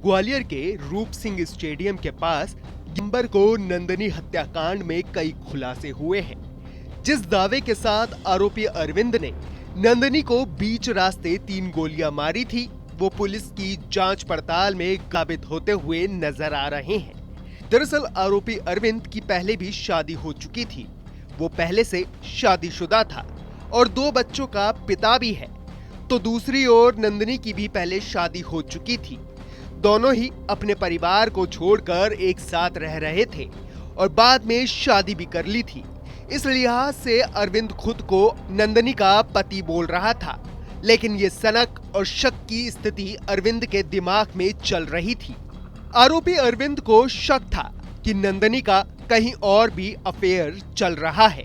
ग्वालियर के रूप सिंह स्टेडियम के पास दिसंबर को नंदनी हत्याकांड में कई खुलासे हुए हैं। जिस दावे के साथ आरोपी अरविंद ने नंदनी को बीच रास्ते 3 गोलियां मारी थी, वो पुलिस की जांच पड़ताल में साबित होते हुए नजर आ रहे हैं। दरअसल आरोपी अरविंद की पहले भी शादी हो चुकी थी। वो पहले से शादीशुदा था और 2 बच्चों का पिता भी है। तो दूसरी ओर नंदनी की भी पहले शादी हो चुकी थी। दोनों ही अपने परिवार को छोड़कर एक साथ रह रहे थे और बाद में शादी भी कर ली थी। इस लिहाज से अरविंद खुद को नंदनी का पति बोल रहा था, लेकिन ये सनक और शक की स्थिति अरविंद के दिमाग में चल रही थी। आरोपी अरविंद को शक था कि नंदनी का कहीं और भी अफेयर चल रहा है।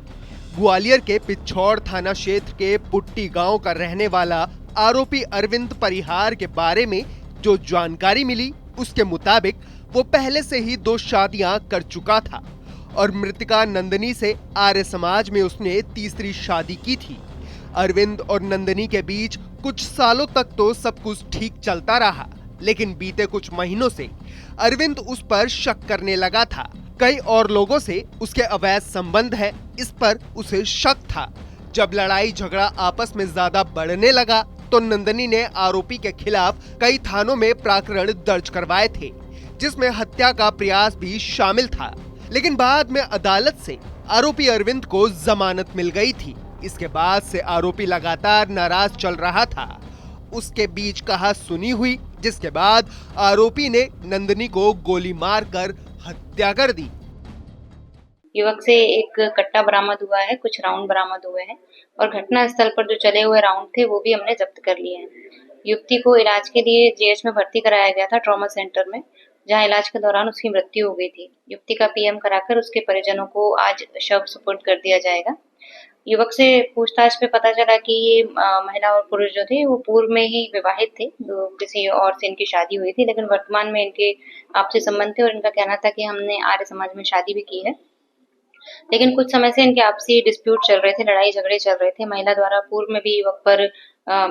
ग्वालियर के पिछौड़ थाना क्षेत्र के पुट्टी गांव का रहने वाला आरोपी अरविंद परिहार के बारे में जो जानकारी मिली, उसके मुताबिक वो पहले से ही 2 शादियां कर चुका था और मृतका नंदनी से आर्य समाज में उसने तीसरी शादी की थी। अरविंद और नंदनी के बीच कुछ सालों तक तो सब कुछ ठीक चलता रहा, लेकिन बीते कुछ महीनों से अरविंद उस पर शक करने लगा था। कई और लोगों से उसके अवैध संबंध है, इस पर उसे शक था। जब लड़ाई झगड़ा आपस में ज्यादा बढ़ने लगा तो नंदनी ने आरोपी के खिलाफ कई थानों में प्रकरण दर्ज करवाए थे, जिसमें हत्या का प्रयास भी शामिल था। लेकिन बाद में अदालत से आरोपी अरविंद को जमानत मिल गई थी। इसके बाद से आरोपी लगातार नाराज चल रहा था। उसके बीच कहा सुनी हुई, जिसके बाद आरोपी ने नंदनी को गोली मारकर हत्या कर दी। युवक से एक कट्टा बरामद हुआ है, कुछ राउंड बरामद हुए हैं और घटना स्थल पर जो चले हुए राउंड थे वो भी हमने जब्त कर लिए हैं। युवती को इलाज के लिए जीएच में भर्ती कराया गया था, ट्रॉमा सेंटर में, जहां इलाज के दौरान उसकी मृत्यु हो गई थी। युवती का पीएम कराकर उसके परिजनों को आज शव सुपुर्द कर दिया जाएगा। युवक से पूछताछ पे पता चला कि ये महिला और पुरुष जो थे वो पूर्व में ही विवाहित थे, किसी और से इनकी शादी हुई थी, लेकिन वर्तमान में इनके आपसी संबंध थे और इनका कहना था कि हमने आर्य समाज में शादी भी की है। लेकिन कुछ समय से इनके आपसी डिस्प्यूट चल रहे थे, लड़ाई झगड़े चल रहे थे। महिला द्वारा पूर्व में भी युवक पर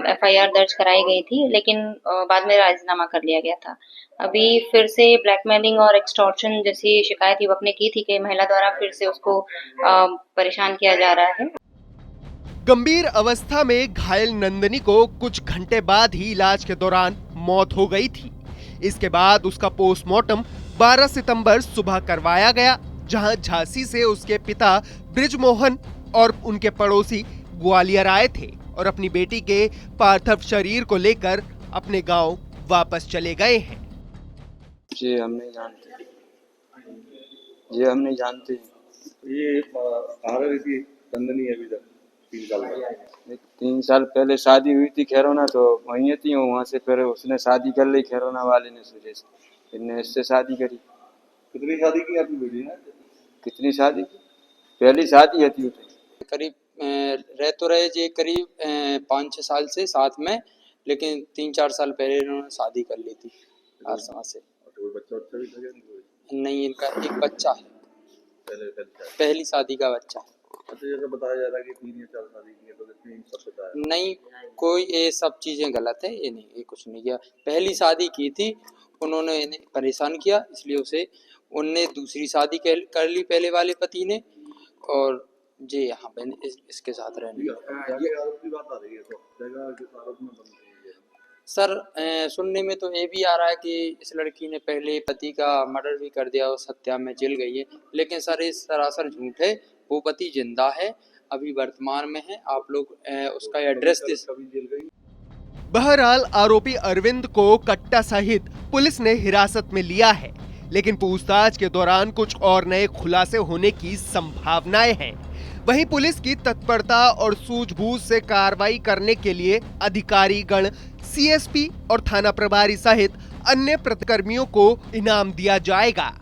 एफआईआर दर्ज कराई गई थी, लेकिन बाद में राजीनामा कर लिया गया था। अभी फिर से ब्लैकमेलिंग और एक्सटॉर्शन जैसी शिकायत युवक ने की थी कि महिला द्वारा फिर से उसको परेशान किया जा रहा है। गंभीर अवस्था में घायल नंदनी को कुछ घंटे बाद ही इलाज के दौरान मौत हो गई थी। इसके बाद उसका पोस्टमार्टम 12 सितंबर सुबह करवाया गया, जहां झांसी से उसके पिता ब्रिजमोहन और उनके पड़ोसी ग्वालियर आए थे और अपनी बेटी के पार्थिव शरीर को लेकर अपने गांव वापस चले गए हैं। जी हम नहीं जानते। ये कहाँ रहती थी नंदनी? अभी तक 3 साल पहले 3 साल पहले शादी हुई थी खैरोना, तो वहीं थी। वहाँ से फिर उसने शादी कर ली खैरोना वाले ने, सुरेश, फिर इससे शादी करी। कितनी शादी की आपकी बेटी ने? कितनी शादी की? पहली शादी थी। करीब रह तो रहे जी करीब 5-6 साल से साथ में, लेकिन 3-4 साल पहले इन्होंने शादी कर ली थी आर्य समाज से। कोई बच्चा भी था? नहीं, इनका एक बच्चा है, पहली शादी का बच्चा है। अच्छा, जैसा बताया जा रहा है कि 3 या 4 शादी की है, तो कितनी सब पता है? नहीं, कोई ये सब चीजें गलत है, ये नहीं, ये कुछ नहीं किया। पहली शादी की थी, उन्होंने इन्हें परेशान किया, इसलिए उसे उनने दूसरी शादी कर ली पहले वाले पति ने, और जी यहाँ पे इसके साथ रहने। ये आरोप की बात आ रही है, तो जगह किस आरोप में बन रही है? सर सुनने में तो ये भी आ रहा है कि इस लड़की ने पहले पति का मर्डर भी कर दिया, उस हत्या में जल गई है, लेकिन सर ये सरासर झूठ है। वो पति जिंदा है, अभी वर्तमान में है। आप लोग उसका एड्रेस बहरहाल आरोपी अरविंद को कट्टा सहित पुलिस ने हिरासत में लिया है, लेकिन पूछताछ के दौरान कुछ और नए खुलासे होने की संभावनाएं हैं। वहीं पुलिस की तत्परता और सूझबूझ से कार्रवाई करने के लिए अधिकारी गण, सीएसपी और थाना प्रभारी सहित अन्य प्रतिकर्मियों को इनाम दिया जाएगा।